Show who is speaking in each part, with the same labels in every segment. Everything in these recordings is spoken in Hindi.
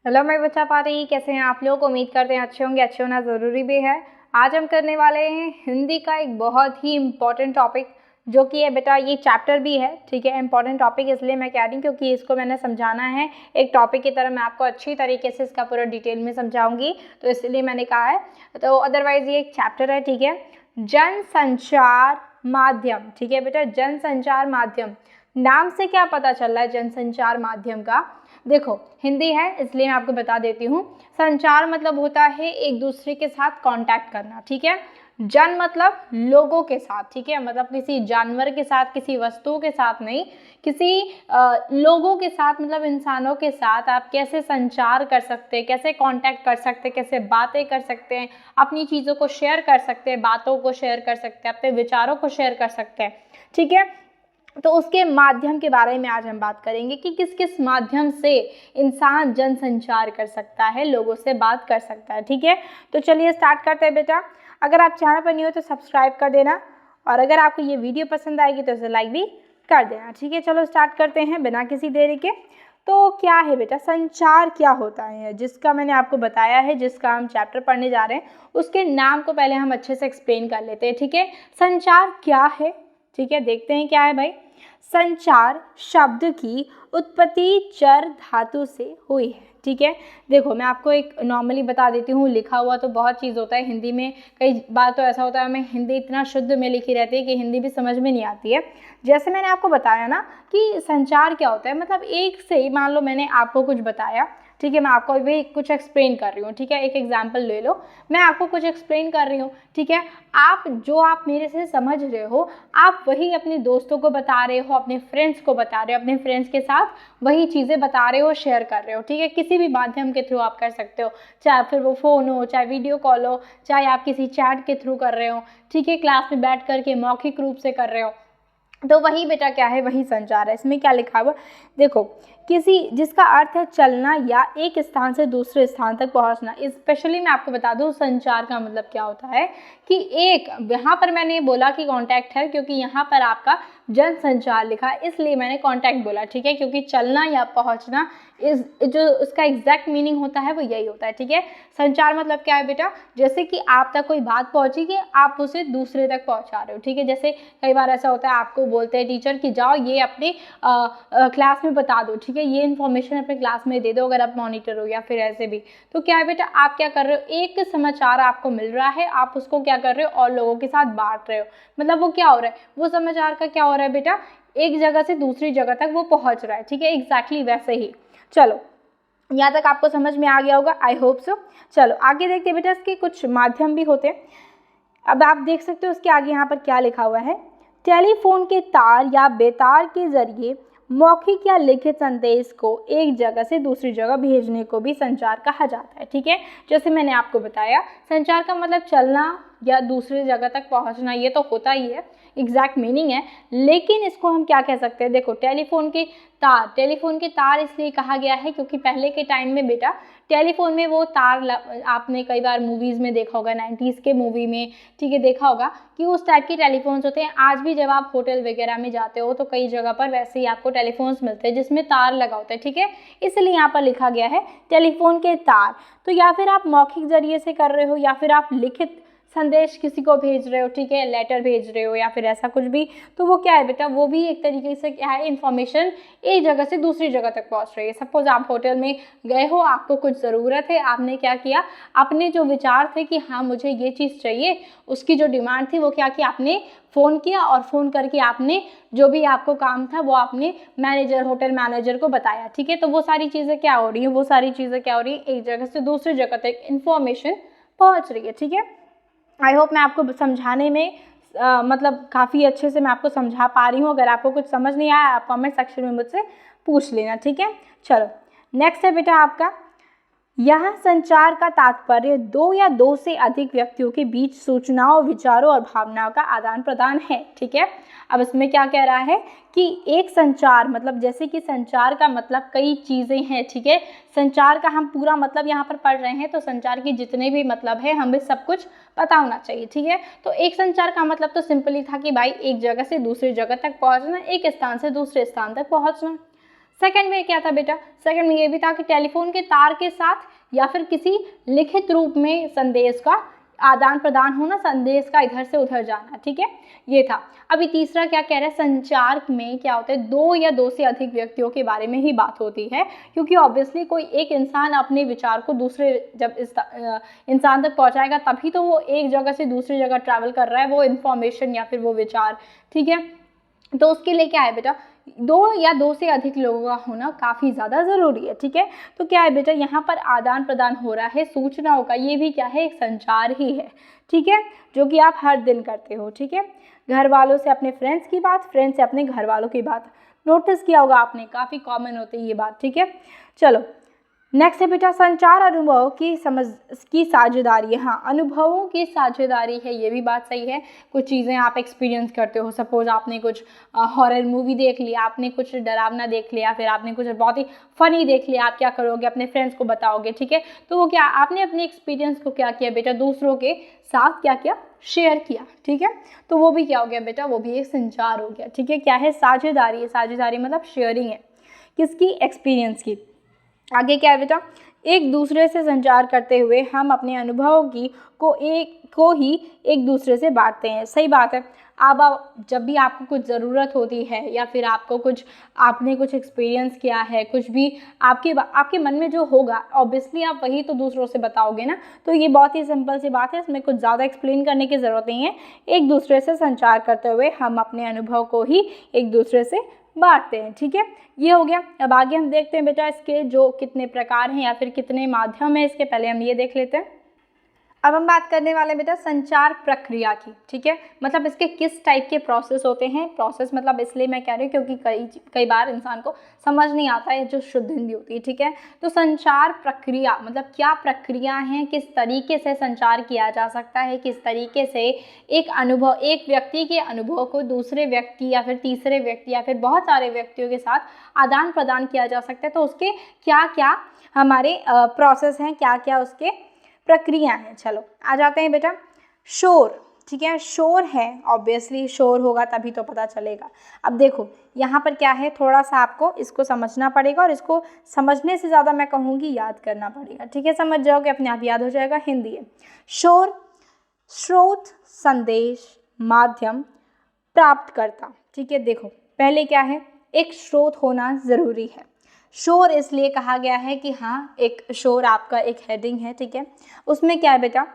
Speaker 1: हेलो मैं बच्चा पारी, कैसे हैं आप लोग। उम्मीद करते हैं अच्छे होंगे। अच्छे होना ज़रूरी भी है। आज हम करने वाले हैं हिंदी का एक बहुत ही इम्पॉर्टेंट टॉपिक, जो कि है बेटा ये चैप्टर भी है। ठीक है, इम्पॉर्टेंट टॉपिक इसलिए मैं कह रही हूँ क्योंकि इसको मैंने समझाना है एक टॉपिक की तरह। मैं आपको अच्छी तरीके से इसका पूरा डिटेल में समझाऊंगी, तो इसलिए मैंने कहा है। तो अदरवाइज ये एक चैप्टर है। ठीक है, जनसंचार माध्यम। ठीक है बेटा, जनसंचार माध्यम नाम से क्या पता चल रहा है जनसंचार माध्यम का। देखो हिंदी है इसलिए मैं आपको बता देती हूँ। संचार मतलब होता है एक दूसरे के साथ कांटेक्ट करना। ठीक है, जन मतलब लोगों के साथ। ठीक है, मतलब किसी जानवर के साथ, किसी वस्तु के साथ नहीं, किसी लोगों के साथ, मतलब इंसानों के साथ आप कैसे संचार कर सकते हैं, कैसे कांटेक्ट कर सकते हैं, कैसे बातें कर सकते हैं, अपनी चीज़ों को शेयर कर सकते हैं, बातों को शेयर कर सकते हैं, अपने विचारों को शेयर कर सकते हैं। ठीक है, तो उसके माध्यम के बारे में आज हम बात करेंगे कि किस किस माध्यम से इंसान जनसंचार कर सकता है, लोगों से बात कर सकता है। ठीक है, तो चलिए स्टार्ट करते हैं बेटा। अगर आप चैनल पर नहीं हो तो सब्सक्राइब कर देना, और अगर आपको ये वीडियो पसंद आएगी तो उसे लाइक भी कर देना। ठीक है, चलो स्टार्ट करते हैं बिना किसी देरी के। तो क्या है बेटा, संचार क्या होता है, जिसका मैंने आपको बताया है, जिसका हम चैप्टर पढ़ने जा रहे हैं, उसके नाम को पहले हम अच्छे से एक्सप्लेन कर लेते हैं। ठीक है, संचार क्या है। ठीक है, देखते हैं क्या है भाई। संचार शब्द की उत्पत्ति चर धातु से हुई है। ठीक है, देखो मैं आपको एक नॉर्मली बता देती हूँ। लिखा हुआ तो बहुत चीज़ होता है हिंदी में, कई बार तो ऐसा होता है हमें हिंदी इतना शुद्ध में लिखी रहती है कि हिंदी भी समझ में नहीं आती है। जैसे मैंने आपको बताया ना कि संचार क्या होता है, मतलब एक से ही, मान लो मैंने आपको कुछ बताया। ठीक है, मैं आपको भी कुछ एक्सप्लेन कर रही हूँ। ठीक है, एक एग्जाम्पल ले लो, मैं आपको कुछ एक्सप्लेन कर रही हूँ। ठीक है, आप मेरे से समझ रहे हो, आप वही अपने दोस्तों को बता रहे हो, अपने फ्रेंड्स को बता रहे हो, अपने फ्रेंड्स के साथ वही चीज़ें बता रहे हो, शेयर कर रहे हो। ठीक है, किसी भी माध्यम के थ्रू आप कर सकते हो, चाहे फिर वो फ़ोन हो, चाहे वीडियो कॉल हो, चाहे आप किसी चैट के थ्रू कर रहे हो। ठीक है, क्लास में बैठ करके मौखिक रूप से कर रहे हो, तो वही बेटा क्या है, वही संचार है। इसमें क्या लिखा हुआ, देखो, किसी जिसका अर्थ है चलना या एक स्थान से दूसरे स्थान तक पहुंचना। स्पेशली मैं आपको बता दूं संचार का मतलब क्या होता है कि एक, यहाँ पर मैंने बोला कि कांटेक्ट है क्योंकि यहाँ पर आपका जनसंचार लिखा है, इसलिए मैंने कांटेक्ट बोला। ठीक है, क्योंकि चलना या पहुँचना इस जो उसका एग्जैक्ट मीनिंग होता है वो यही होता है। ठीक है, संचार मतलब क्या है बेटा, जैसे कि आप तक कोई बात पहुँची कि आप उसे दूसरे तक पहुँचा रहे हो। ठीक है, जैसे कई बार ऐसा होता है, आपको बोलते हैं टीचर कि जाओ ये अपने क्लास में बता दो। ठीक है, ये इन्फॉर्मेशन अपने क्लास में दे दो, अगर आप मॉनिटर हो या फिर ऐसे भी। तो क्या है बेटा, आप क्या कर रहे हो, एक समाचार आपको मिल रहा है, आप उसको क्या कर रहे हो और लोगों के साथ बांट रहे हो। मतलब वो क्या हो रहा है, वो समाचार का क्या हो रहा है बेटा, एक जगह से दूसरी जगह तक वो पहुंच रहा है। ठीक है, एग्जैक्टली वैसे ही। चलो यहाँ तक आपको समझ में आ गया होगा, आई होप सो। चलो आगे देखते हैं बेटा, इसके कुछ माध्यम भी होते हैं। अब आप देख सकते हो उसके आगे यहाँ पर क्या लिखा हुआ है, टेलीफोन के तार या बेतार के जरिए मौखिक या लिखित संदेश को एक जगह से दूसरी जगह भेजने को भी संचार कहा जाता है। ठीक है, जैसे मैंने आपको बताया, संचार का मतलब चलना या दूसरी जगह तक पहुंचना, ये तो होता ही है, एग्जैक्ट मीनिंग है। लेकिन इसको हम क्या कह सकते हैं, देखो टेलीफोन के तार इसलिए कहा गया है क्योंकि पहले के टाइम में बेटा टेलीफोन में वो तार, आपने कई बार मूवीज़ में देखा होगा, 90s के मूवी में, ठीक है, देखा होगा कि उस टाइप के टेलीफोन्स होते हैं। आज भी जब आप होटल वगैरह में जाते हो तो कई जगह पर वैसे ही आपको टेलीफोन्स मिलते हैं जिसमें तार लगा होता है। ठीक है, इसलिए यहाँ पर लिखा गया है टेलीफोन के तार। तो या फिर आप मौखिक जरिए से कर रहे हो, या फिर आप लिखित संदेश किसी को भेज रहे हो, ठीक है, लेटर भेज रहे हो या फिर ऐसा कुछ भी, तो वो क्या है बेटा, वो भी एक तरीके से क्या है, इन्फॉर्मेशन एक जगह से दूसरी जगह तक पहुंच रही है। सपोज आप होटल में गए हो, आपको कुछ ज़रूरत है, आपने क्या किया, अपने जो विचार थे कि हाँ मुझे ये चीज़ चाहिए, उसकी जो डिमांड थी वो क्या किया, आपने फ़ोन किया, और फ़ोन करके आपने जो भी आपको काम था वो आपने मैनेजर, होटल मैनेजर को बताया। ठीक है, तो वो सारी चीज़ें क्या हो रही हैं, वो सारी चीज़ें क्या हो रही हैं, एक जगह से दूसरी जगह तक इन्फॉर्मेशन पहुँच रही है। ठीक है, आई होप मैं आपको समझाने में मतलब काफ़ी अच्छे से मैं आपको समझा पा रही हूँ। अगर आपको कुछ समझ नहीं आया आप कमेंट सेक्शन में मुझसे पूछ लेना। ठीक है, चलो नेक्स्ट है बेटा आपका, यहाँ संचार का तात्पर्य दो या दो से अधिक व्यक्तियों के बीच सूचनाओं, विचारों और भावनाओं का आदान प्रदान है। ठीक है, अब इसमें क्या कह रहा है कि एक संचार, मतलब जैसे कि संचार का मतलब कई चीज़ें हैं। ठीक है, संचार का हम पूरा मतलब यहाँ पर पढ़ रहे हैं, तो संचार के जितने भी मतलब है हमें सब कुछ पता होना चाहिए। ठीक है, तो एक संचार का मतलब तो सिंपली था कि भाई एक जगह से दूसरी जगह तक पहुँचना, एक स्थान से दूसरे स्थान तक पहुँचना। सेकंड में क्या था बेटा, सेकंड में ये भी था कि टेलीफोन के तार के साथ या फिर किसी लिखित रूप में संदेश का आदान प्रदान होना, संदेश का इधर से उधर जाना, ठीक है, ये था। अभी तीसरा क्या कह रहा है, संचार में क्या होता है, दो या दो से अधिक व्यक्तियों के बारे में ही बात होती है, क्योंकि ऑब्वियसली कोई एक इंसान अपने विचार को दूसरे जब इस इंसान तक पहुंचाएगा तभी तो वो एक जगह से दूसरी जगह ट्रैवल कर रहा है, वो इन्फॉर्मेशन या फिर वो विचार, ठीक है। तो उसके लिए क्या है बेटा, दो या दो से अधिक लोगों का होना काफ़ी ज़्यादा ज़रूरी है, ठीक है। तो क्या है बेटा, यहाँ पर आदान प्रदान हो रहा है सूचनाओं का, ये भी क्या है, एक संचार ही है, ठीक है, जो कि आप हर दिन करते हो, ठीक है। घर वालों से अपने फ्रेंड्स की बात, फ्रेंड्स से अपने घर वालों की बात, नोटिस किया होगा आपने, काफ़ी कॉमन होती है ये बात, ठीक है। चलो नेक्स्ट है बेटा, संचार अनुभव की समझ की साझेदारी है। हाँ, अनुभवों की साझेदारी है, ये भी बात सही है। कुछ चीज़ें आप एक्सपीरियंस करते हो, सपोज आपने कुछ हॉरर मूवी देख लिया, आपने कुछ डरावना देख लिया, फिर आपने कुछ बहुत ही फनी देख लिया, आप क्या करोगे, अपने फ्रेंड्स को बताओगे, ठीक है। तो वो क्या, आपने अपने एक्सपीरियंस को क्या किया बेटा, दूसरों के साथ क्या किया, शेयर किया, ठीक है। तो वो भी क्या हो गया बेटा, वो भी एक संचार हो गया, ठीक है। क्या है, साझेदारी है, साझेदारी मतलब शेयरिंग है, किसकी, एक्सपीरियंस की। आगे क्या है बेटा, एक दूसरे से संचार करते हुए हम अपने अनुभवों को ही एक दूसरे से बांटते हैं। सही बात है। अब जब भी आपको कुछ ज़रूरत होती है या फिर आपने कुछ एक्सपीरियंस किया है, कुछ भी आपके मन में जो होगा, ऑब्वियसली आप वही तो दूसरों से बताओगे ना। तो ये बहुत ही सिंपल सी बात है, इसमें कुछ ज़्यादा एक्सप्लेन करने की ज़रूरत नहीं है। एक दूसरे से संचार करते हुए हम अपने अनुभव को ही एक दूसरे से बांटते हैं, ठीक है। ये हो गया। अब आगे हम देखते हैं बेटा इसके जो कितने प्रकार हैं या फिर कितने माध्यम हैं, इसके पहले हम ये देख लेते हैं। अब हम बात करने वाले बेटा संचार प्रक्रिया की, ठीक है। मतलब इसके किस टाइप के प्रोसेस होते हैं। प्रोसेस मतलब इसलिए मैं कह रही हूँ क्योंकि कई बार इंसान को समझ नहीं आता है जो शुद्ध हिंदी होती है, ठीक है। तो संचार प्रक्रिया मतलब क्या प्रक्रिया है, किस तरीके से संचार किया जा सकता है, किस तरीके से एक व्यक्ति के अनुभव को दूसरे व्यक्ति या फिर तीसरे व्यक्ति या फिर बहुत सारे व्यक्तियों के साथ आदान प्रदान किया जा सकता है। तो उसके क्या क्या हमारे प्रोसेस हैं, क्या क्या उसके प्रक्रिया है। चलो आ जाते हैं बेटा शोर, ठीक है। शोर है, ऑब्वियसली शोर होगा तभी तो पता चलेगा। अब देखो यहाँ पर क्या है, थोड़ा सा आपको इसको समझना पड़ेगा और इसको समझने से ज़्यादा मैं कहूँगी याद करना पड़ेगा, ठीक है। समझ जाओगे, अपने आप याद हो जाएगा। हिंदी है। शोर, स्रोत, संदेश, माध्यम, प्राप्तकर्ता, ठीक है। देखो पहले क्या है, एक स्रोत होना ज़रूरी है। शोर इसलिए कहा गया है कि हाँ, एक शोर आपका एक हेडिंग है, ठीक है। उसमें क्या है बेटा,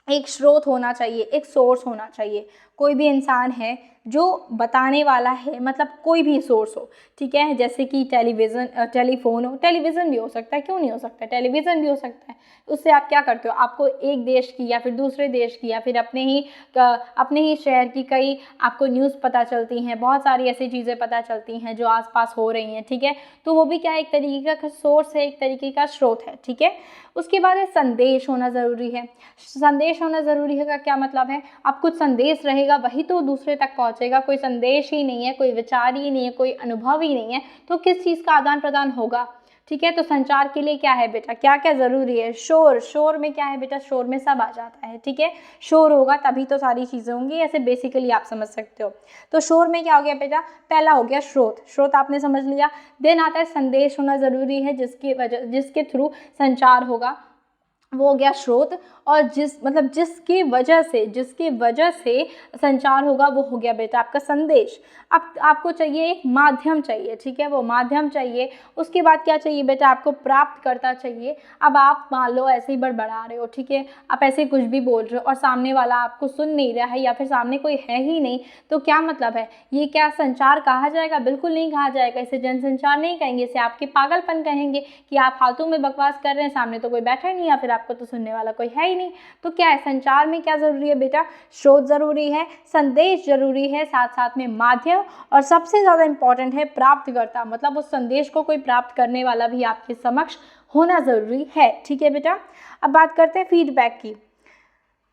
Speaker 1: एक स्रोत होना चाहिए, एक सोर्स होना चाहिए। कोई भी इंसान है जो बताने वाला है, मतलब कोई भी सोर्स हो, ठीक है। जैसे कि टेलीफोन हो, टेलीविज़न भी हो सकता है, क्यों नहीं हो सकता है, टेलीविज़न भी हो सकता है। उससे आप क्या करते हो, आपको एक देश की या फिर दूसरे देश की या फिर अपने ही शहर की कई आपको न्यूज़ पता चलती हैं, बहुत सारी ऐसी चीज़ें पता चलती हैं जो आसपास हो रही हैं, ठीक है। तो वो भी क्या एक तरीके का सोर्स है, एक तरीके का स्रोत है, ठीक है। उसके बाद है संदेश होना ज़रूरी है। संदेश होना ज़रूरी है का क्या मतलब है, अब कुछ संदेश रहेगा वही तो दूसरे तक पहुँचेगा। कोई संदेश ही नहीं है, कोई विचार ही नहीं है, कोई अनुभव ही नहीं है, तो किस चीज़ का आदान प्रदान होगा, ठीक है। तो संचार के लिए क्या है बेटा, क्या क्या ज़रूरी है। शोर, शोर में क्या है बेटा, शोर में सब आ जाता है, ठीक है। शोर होगा तभी तो सारी चीज़ें होंगी, ऐसे बेसिकली आप समझ सकते हो। तो शोर में क्या हो गया बेटा, पहला हो गया स्रोत, स्रोत आपने समझ लिया। देन आता है संदेश होना ज़रूरी है, जिसके थ्रू संचार होगा, वो हो गया स्रोत। और जिसकी वजह से संचार होगा वो हो गया बेटा आपका संदेश। अब आपको चाहिए एक माध्यम चाहिए, ठीक है, वो माध्यम चाहिए। उसके बाद क्या चाहिए बेटा, आपको प्राप्तकर्ता चाहिए। अब आप मान लो ऐसे ही बड़बड़ा रहे हो, ठीक है, आप ऐसे कुछ भी बोल रहे हो और सामने वाला आपको सुन नहीं रहा है या फिर सामने कोई है ही नहीं, तो क्या मतलब है, ये क्या संचार कहा जाएगा? बिल्कुल नहीं कहा जाएगा। इसे जनसंचार नहीं कहेंगे, इसे आपके पागलपन कहेंगे कि आप फालतू में बकवास कर रहे हैं, सामने तो कोई बैठा ही नहीं या फिर आपको तो सुनने वाला कोई है ही नहीं। तो क्या है, संचार में क्या जरूरी है बेटा, स्रोत जरूरी है, संदेश जरूरी है, साथ साथ में माध्यम, और सबसे ज्यादा इंपॉर्टेंट है प्राप्तकर्ता, मतलब उस संदेश को कोई प्राप्त करने वाला भी आपके समक्ष होना जरूरी है, ठीक है बेटा। अब बात करते हैं फीडबैक की।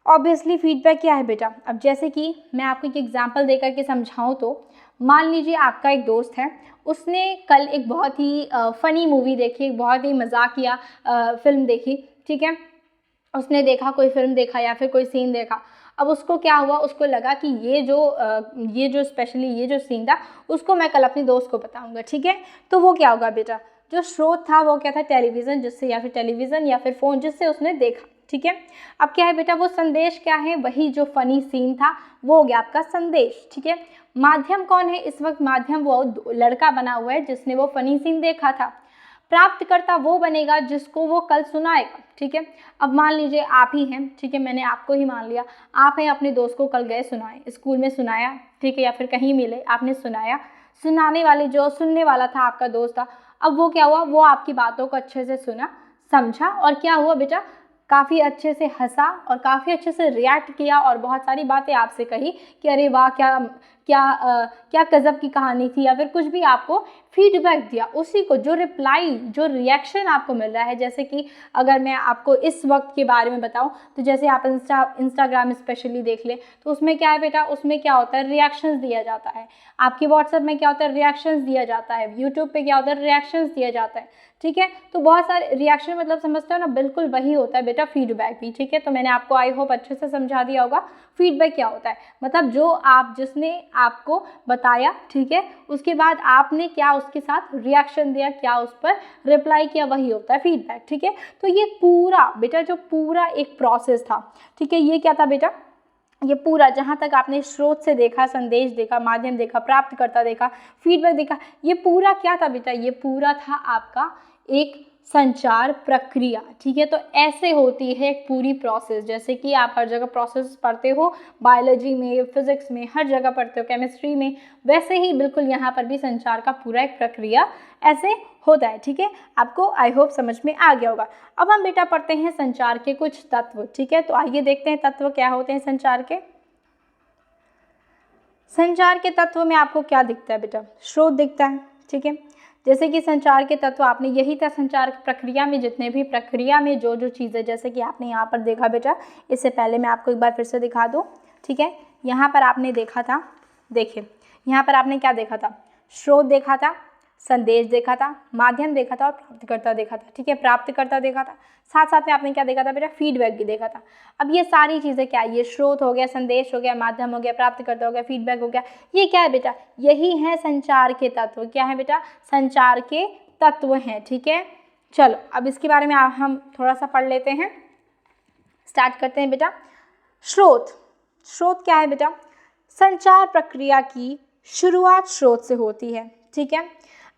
Speaker 1: ऑब्वियसली फीडबैक क्या है बेटा, अब जैसे कि मैं आपको एक एग्जाम्पल देकर के समझाऊं तो मान लीजिए आपका एक दोस्त है, उसने कल एक बहुत ही फनी मूवी देखी, एक बहुत ही मजाकिया फिल्म देखी, ठीक है। उसने देखा, कोई फिल्म देखा या फिर कोई सीन देखा। अब उसको क्या हुआ, उसको लगा कि ये जो स्पेशली ये जो सीन था उसको मैं कल अपनी दोस्त को बताऊंगा, ठीक है। तो वो क्या होगा बेटा, जो स्रोत था वो क्या था, टेलीविज़न, जिससे या फिर टेलीविज़न या फिर फ़ोन जिससे उसने देखा, ठीक है। अब क्या है बेटा, वो संदेश क्या है, वही जो फनी सीन था वो हो गया आपका संदेश, ठीक है। माध्यम कौन है इस वक्त, माध्यम वो लड़का बना हुआ है जिसने वो फनी सीन देखा था। प्राप्तकर्ता वो बनेगा जिसको वो कल सुनाएगा, ठीक है। अब मान लीजिए आप ही हैं, ठीक है, मैंने आपको ही मान लिया, आप हैं अपने दोस्त को कल गए सुनाए, स्कूल में सुनाया, ठीक है, या फिर कहीं मिले आपने सुनाया, सुनाने वाले जो सुनने वाला था आपका दोस्त था। अब वो क्या हुआ, वो आपकी बातों को अच्छे से सुना, समझा, और क्या हुआ बेटा, काफ़ी अच्छे से हंसा और काफ़ी अच्छे से रिएक्ट किया और बहुत सारी बातें आपसे कही कि अरे वाह, क्या क्या क्या गज़ब की कहानी थी, या फिर कुछ भी आपको फीडबैक दिया। उसी को जो रिप्लाई, जो रिएक्शन आपको मिल रहा है, जैसे कि अगर मैं आपको इस वक्त के बारे में बताऊं तो जैसे आप इंस्टाग्राम स्पेशली देख लें तो उसमें क्या है बेटा, उसमें क्या होता है, रिएक्शंस दिया जाता है। आपके व्हाट्सएप में क्या होता है, रिएक्शंस दिया जाता है। यूट्यूब पे क्या होता है, रिएक्शंस दिया जाता है, ठीक है। तो बहुत सारे रिएक्शन मतलब समझते हो ना, बिल्कुल वही होता है बेटा फीडबैक भी, ठीक है। तो मैंने आपको आई होप अच्छे से समझा दिया होगा फीडबैक क्या होता है, मतलब जो जिसने आपको बताया, ठीक है, उसके बाद आपने क्या उसके साथ रिएक्शन दिया, क्या उस पर रिप्लाई किया, वही होता है फीडबैक, ठीक है। तो ये पूरा बेटा जो पूरा एक प्रोसेस था, ठीक है, ये क्या था बेटा, ये पूरा जहाँ तक आपने स्रोत से देखा, संदेश देखा, माध्यम देखा, प्राप्तकर्ता देखा, फीडबैक देखा, ये पूरा क्या था बेटा, ये पूरा था आपका एक संचार प्रक्रिया, ठीक है। तो ऐसे होती है एक पूरी प्रोसेस, जैसे कि आप हर जगह प्रोसेस पढ़ते हो, बायोलॉजी में, फिजिक्स में, हर जगह पढ़ते हो, केमिस्ट्री में, वैसे ही बिल्कुल यहाँ पर भी संचार का पूरा एक प्रक्रिया ऐसे होता है, ठीक है। आपको आई होप समझ में आ गया होगा। अब हम बेटा पढ़ते हैं संचार के कुछ तत्व, ठीक है। तो आइए देखते हैं तत्व क्या होते हैं संचार के। संचार के तत्व में आपको क्या दिखता है बेटा, स्रोत दिखता है, ठीक है। जैसे कि संचार के तत्व आपने यही था, संचार प्रक्रिया में जितने भी प्रक्रिया में जो जो चीज़ें, जैसे कि आपने यहाँ पर देखा बेटा, इससे पहले मैं आपको एक बार फिर से दिखा दूँ, ठीक है। यहाँ पर आपने देखा था, देखिए यहाँ पर आपने क्या देखा था, स्रोत देखा था, संदेश देखा था, माध्यम देखा था और प्राप्तकर्ता देखा था, ठीक है। प्राप्तकर्ता देखा था, साथ साथ में आपने क्या देखा था बेटा, फीडबैक भी देखा था। अब ये सारी चीज़ें क्या, ये स्रोत हो गया, संदेश हो गया, माध्यम हो गया, प्राप्तकर्ता हो गया, फीडबैक हो गया, ये क्या है बेटा, यही है संचार के तत्व। क्या है बेटा, संचार के तत्व हैं, ठीक है। चलो अब इसके बारे में हम थोड़ा सा पढ़ लेते हैं, स्टार्ट करते हैं बेटा। स्रोत, स्रोत क्या है बेटा, संचार प्रक्रिया की शुरुआत स्रोत से होती है, ठीक है।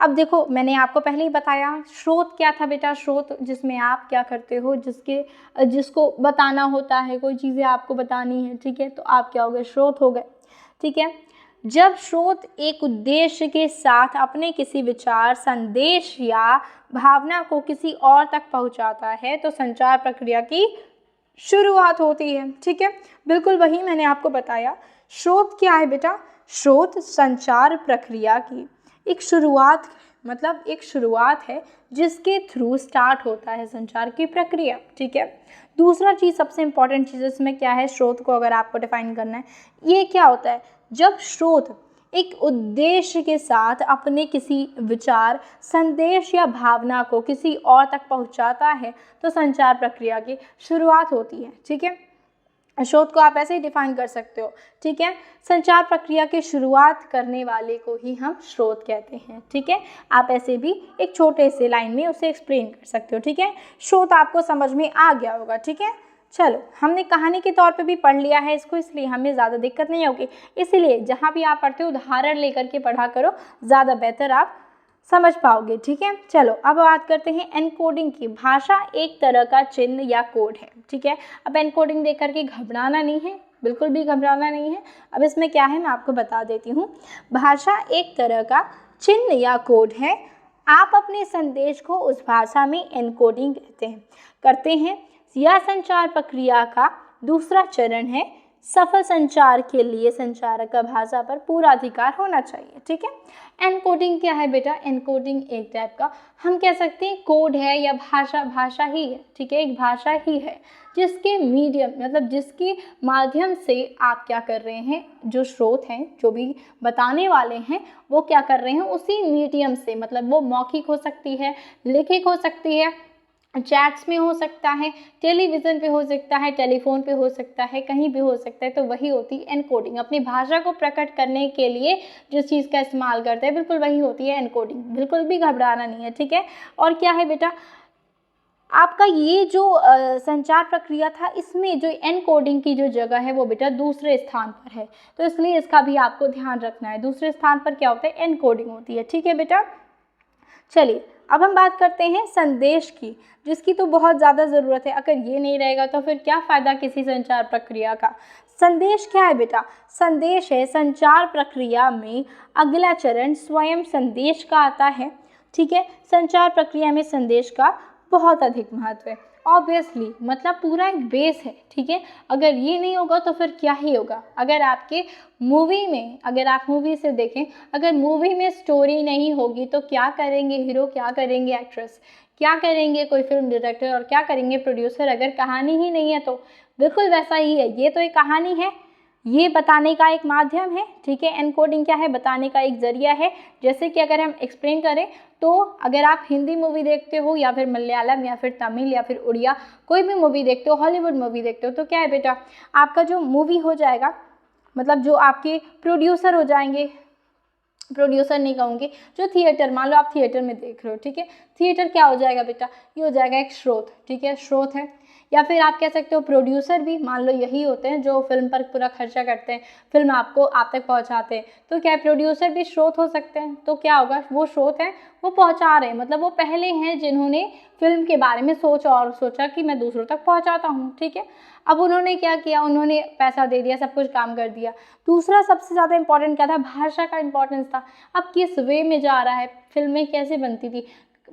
Speaker 1: अब देखो मैंने आपको पहले ही बताया स्रोत क्या था बेटा, स्रोत जिसमें आप क्या करते हो, जिसको बताना होता है, कोई चीज़ें आपको बतानी है, ठीक है, तो आप क्या हो गए, स्रोत हो गए, ठीक है। जब स्रोत एक उद्देश्य के साथ अपने किसी विचार, संदेश या भावना को किसी और तक पहुंचाता है तो संचार प्रक्रिया की शुरुआत होती है, ठीक है। बिल्कुल वही मैंने आपको बताया। स्रोत क्या है बेटा, स्रोत संचार प्रक्रिया की एक शुरुआत, मतलब एक शुरुआत है जिसके थ्रू स्टार्ट होता है संचार की प्रक्रिया, ठीक है। दूसरा चीज़, सबसे इंपॉर्टेंट चीज़ इसमें क्या है, स्रोत को अगर आपको डिफाइन करना है, ये क्या होता है, जब स्रोत एक उद्देश्य के साथ अपने किसी विचार, संदेश या भावना को किसी और तक पहुंचाता है तो संचार प्रक्रिया की शुरुआत होती है, ठीक है। स्रोत को आप ऐसे ही डिफाइन कर सकते हो, ठीक है। संचार प्रक्रिया की शुरुआत करने वाले को ही हम स्रोत कहते हैं, ठीक है। आप ऐसे भी एक छोटे से लाइन में उसे एक्सप्लेन कर सकते हो, ठीक है। स्रोत आपको समझ में आ गया होगा, ठीक है। चलो हमने कहानी के तौर पे भी पढ़ लिया है इसको, इसलिए हमें ज़्यादा दिक्कत नहीं होगी। इसीलिए जहाँ भी आप पढ़ते हो उदाहरण लेकर के पढ़ा करो, ज़्यादा बेहतर आप समझ पाओगे, ठीक है। चलो अब बात करते हैं एनकोडिंग की। भाषा एक तरह का चिन्ह या कोड है, ठीक है। अब एनकोडिंग देख करके घबराना नहीं है, बिल्कुल भी घबराना नहीं है। अब इसमें क्या है मैं आपको बता देती हूँ। भाषा एक तरह का चिन्ह या कोड है, आप अपने संदेश को उस भाषा में एनकोडिंग करते हैं। यह संचार प्रक्रिया का दूसरा चरण है। सफल संचार के लिए संचारक का भाषा पर पूरा अधिकार होना चाहिए, ठीक है। एनकोडिंग क्या है बेटा, एनकोडिंग एक टाइप का हम कह सकते हैं कोड है या भाषा ही है, ठीक है। एक भाषा ही है जिसके मीडियम, मतलब जिसके माध्यम से आप क्या कर रहे हैं, जो स्रोत हैं, जो भी बताने वाले हैं, वो क्या कर रहे हैं, उसी मीडियम से, मतलब वो मौखिक हो सकती है, लिखित हो सकती है, चैट्स में हो सकता है, टेलीविज़न पे हो सकता है, टेलीफोन पे हो सकता है, कहीं भी हो सकता है। तो वही होती है एनकोडिंग। अपनी भाषा को प्रकट करने के लिए जिस चीज़ का इस्तेमाल करते हैं बिल्कुल वही होती है एनकोडिंग। बिल्कुल भी घबराना नहीं है, ठीक है। और क्या है बेटा, आपका ये जो संचार प्रक्रिया था, इसमें जो एनकोडिंग की जो जगह है वो बेटा दूसरे स्थान पर है, तो इसलिए इसका भी आपको ध्यान रखना है। दूसरे स्थान पर क्या होता है, एनकोडिंग होती है, ठीक है बेटा। चलिए अब हम बात करते हैं संदेश की, जिसकी तो बहुत ज़्यादा ज़रूरत है। अगर ये नहीं रहेगा तो फिर क्या फ़ायदा किसी संचार प्रक्रिया का। संदेश क्या है बेटा, संदेश है संचार प्रक्रिया में अगला चरण स्वयं संदेश का आता है, ठीक है। संचार प्रक्रिया में संदेश का बहुत अधिक महत्व है, ऑब्वियसली, मतलब पूरा एक बेस है, ठीक है। अगर ये नहीं होगा तो फिर क्या ही होगा। अगर आपके मूवी में, अगर आप मूवी से देखें, अगर मूवी में स्टोरी नहीं होगी तो क्या करेंगे हीरो, क्या करेंगे एक्ट्रेस, क्या करेंगे कोई फिल्म डायरेक्टर और क्या करेंगे प्रोड्यूसर, अगर कहानी ही नहीं है तो। बिल्कुल वैसा ही है, ये तो एक कहानी है, ये बताने का एक माध्यम है, ठीक है। एनकोडिंग क्या है, बताने का एक जरिया है। जैसे कि अगर हम एक्सप्लेन करें तो अगर आप हिंदी मूवी देखते हो या फिर मलयालम या फिर तमिल या फिर उड़िया, कोई भी मूवी देखते हो, हॉलीवुड मूवी देखते हो, तो क्या है बेटा, आपका जो मूवी हो जाएगा, मतलब जो आपके प्रोड्यूसर हो जाएंगे, प्रोड्यूसर नहीं कहूँगी, जो थिएटर, मान लो आप थिएटर में देख रहे हो, ठीक है। थिएटर क्या हो जाएगा बेटा, ये हो जाएगा एक स्रोत, ठीक है, स्रोत है। या फिर आप कह सकते हो प्रोड्यूसर भी, मान लो यही होते हैं जो फिल्म पर पूरा खर्चा करते हैं, फिल्म आपको आप तक पहुंचाते हैं। तो क्या है, प्रोड्यूसर भी स्रोत हो सकते हैं। तो क्या होगा, वो स्रोत है, वो पहुंचा रहे हैं, मतलब वो पहले हैं जिन्होंने फिल्म के बारे में सोचा कि मैं दूसरों तक पहुंचाता हूँ, ठीक है। अब उन्होंने क्या किया, उन्होंने पैसा दे दिया, सब कुछ काम कर दिया। दूसरा सबसे ज़्यादा इंपॉर्टेंट क्या था, भाषा का इंपॉर्टेंस था। अब किस वे में जा रहा है, फिल्में कैसे बनती थी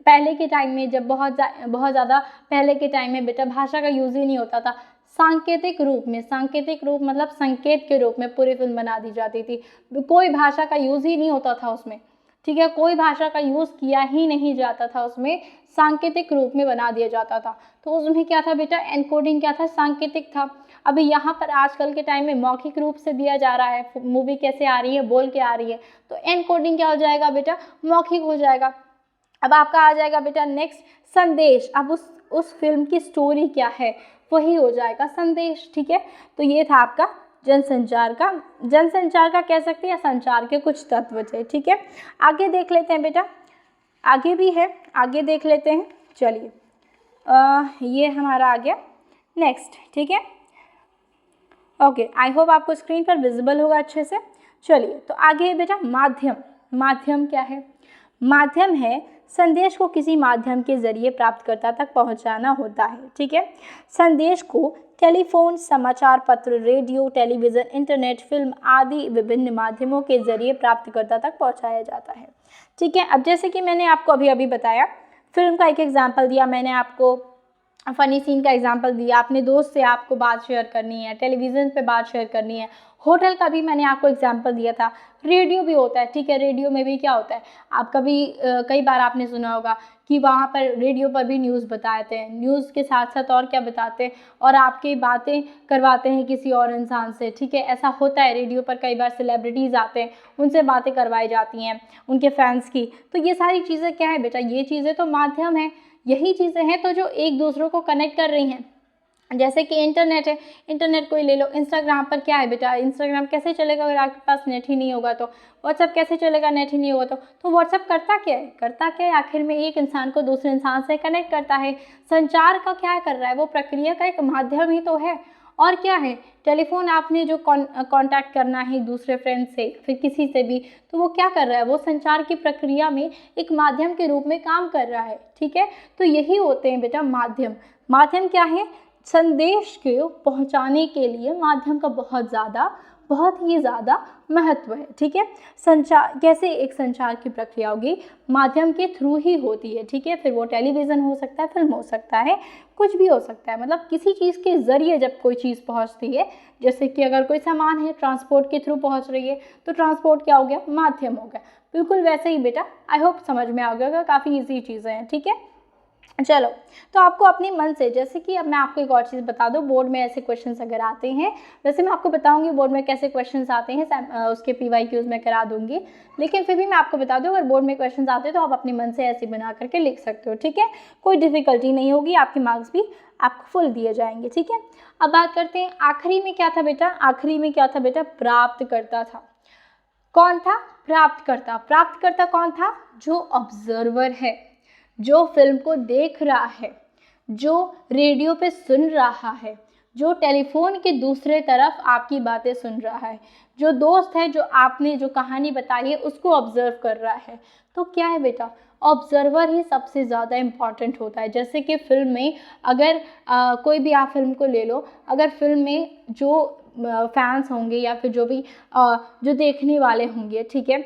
Speaker 1: पहले के टाइम में, जब बहुत ज़्यादा पहले के टाइम में बेटा भाषा का यूज़ ही नहीं होता था। सांकेतिक रूप में, सांकेतिक रूप मतलब संकेत के रूप में पूरी फिल्म बना दी जाती थी, कोई भाषा का यूज़ ही नहीं होता था उसमें, ठीक है। कोई भाषा का यूज़ किया ही नहीं जाता था उसमें, सांकेतिक रूप में बना दिया जाता था। तो उसमें क्या था बेटा, एनकोडिंग क्या था, सांकेतिक था। अभी यहाँ पर आजकल के टाइम में मौखिक रूप से दिया जा रहा है, मूवी कैसे आ रही है, बोल के आ रही है, तो एनकोडिंग क्या हो जाएगा बेटा, मौखिक हो जाएगा। अब आपका आ जाएगा बेटा नेक्स्ट संदेश। अब उस फिल्म की स्टोरी क्या है, वही हो जाएगा संदेश, ठीक है। तो ये था आपका जनसंचार का कह सकते हैं, संचार के कुछ तत्व थे, ठीक है। आगे देख लेते हैं बेटा, आगे भी है, आगे देख लेते हैं। चलिए ये हमारा आ गया नेक्स्ट, ठीक है। ओके, आई होप आपको स्क्रीन पर विजिबल होगा अच्छे से। चलिए तो आगे है बेटा माध्यम। माध्यम क्या है, माध्यम है संदेश को किसी माध्यम के जरिए प्राप्तकर्ता तक पहुंचाना होता है, ठीक है। संदेश को टेलीफोन, समाचार पत्र, रेडियो, टेलीविज़न, इंटरनेट, फिल्म आदि विभिन्न माध्यमों के जरिए प्राप्तकर्ता तक पहुंचाया जाता है, ठीक है। अब जैसे कि मैंने आपको अभी बताया, फिल्म का एक एग्जाम्पल दिया मैंने आपको, फ़नी सीन का एग्जाम्पल दिया, अपने दोस्त से आपको बात शेयर करनी है, टेलीविज़न पे बात शेयर करनी है, होटल का भी मैंने आपको एग्जाम्पल दिया था। रेडियो भी होता है, ठीक है। रेडियो में भी क्या होता है, आप कई बार आपने सुना होगा कि वहाँ पर रेडियो पर भी न्यूज़ बताते हैं, न्यूज़ के साथ साथ और क्या बताते हैं, और आपकी बातें करवाते हैं किसी और इंसान से, ठीक है। ऐसा होता है, रेडियो पर कई बार सेलिब्रिटीज़ आते हैं, उनसे बातें करवाई जाती हैं, उनके फैंस की। तो ये सारी चीज़ें क्या है बेटा, ये चीज़ें तो माध्यम है, यही चीज़ें हैं तो जो एक दूसरों को कनेक्ट कर रही हैं। जैसे कि इंटरनेट है, इंटरनेट को ही ले लो, इंस्टाग्राम पर क्या है बेटा, इंस्टाग्राम कैसे चलेगा अगर आपके पास नेट ही नहीं होगा तो। व्हाट्सएप कैसे चलेगा नेट ही नहीं होगा तो व्हाट्सएप करता क्या है, आखिर में एक इंसान को दूसरे इंसान से कनेक्ट करता है। संचार का क्या कर रहा है, वो प्रक्रिया का एक माध्यम ही तो है, और क्या है। टेलीफोन आपने जो कांटेक्ट करना है दूसरे फ्रेंड से, फिर किसी से भी, तो वो क्या कर रहा है, वो संचार की प्रक्रिया में एक माध्यम के रूप में काम कर रहा है, ठीक है। तो यही होते हैं बेटा माध्यम। माध्यम क्या है, संदेश को पहुंचाने के लिए माध्यम का बहुत ही ज़्यादा महत्व है, ठीक है। संचार कैसे, एक संचार की प्रक्रिया होगी माध्यम के थ्रू ही होती है, ठीक है। फिर वो टेलीविज़न हो सकता है, फिल्म हो सकता है, कुछ भी हो सकता है, मतलब किसी चीज़ के ज़रिए जब कोई चीज़ पहुंचती है, जैसे कि अगर कोई सामान है ट्रांसपोर्ट के थ्रू पहुंच रही है, तो ट्रांसपोर्ट क्या हो गया, माध्यम हो गया। बिल्कुल वैसे ही बेटा, आई होप समझ में आ गया, काफ़ी ईजी चीज़ें हैं, ठीक है। चलो, तो आपको अपने मन से, जैसे कि अब मैं आपको एक और चीज़ बता दूं, बोर्ड में ऐसे क्वेश्चंस अगर आते हैं, वैसे मैं आपको बताऊंगी बोर्ड में कैसे क्वेश्चंस आते हैं, उसके PYQs मैं करा दूंगी, लेकिन फिर भी मैं आपको बता दूं, अगर बोर्ड में क्वेश्चंस आते हैं तो आप अपने मन से ऐसे बना करके लिख सकते हो, ठीक है। कोई डिफिकल्टी नहीं होगी, आपके मार्क्स भी आपको फुल दिए जाएंगे, ठीक है। अब बात करते हैं आखिरी में क्या था बेटा, आखिरी में क्या था बेटा, प्राप्तकर्ता था। कौन था, प्राप्तकर्ता। प्राप्तकर्ता कौन था, जो ऑब्जर्वर है, जो फिल्म को देख रहा है, जो रेडियो पे सुन रहा है, जो टेलीफोन के दूसरे तरफ आपकी बातें सुन रहा है, जो दोस्त है, जो आपने जो कहानी बताई है उसको ऑब्जर्व कर रहा है। तो क्या है बेटा, ऑब्जर्वर ही सबसे ज़्यादा इम्पॉर्टेंट होता है। जैसे कि फिल्म में अगर कोई भी आप फिल्म को ले लो, अगर फिल्म में जो फैंस होंगे या फिर जो भी जो देखने वाले होंगे, ठीक है,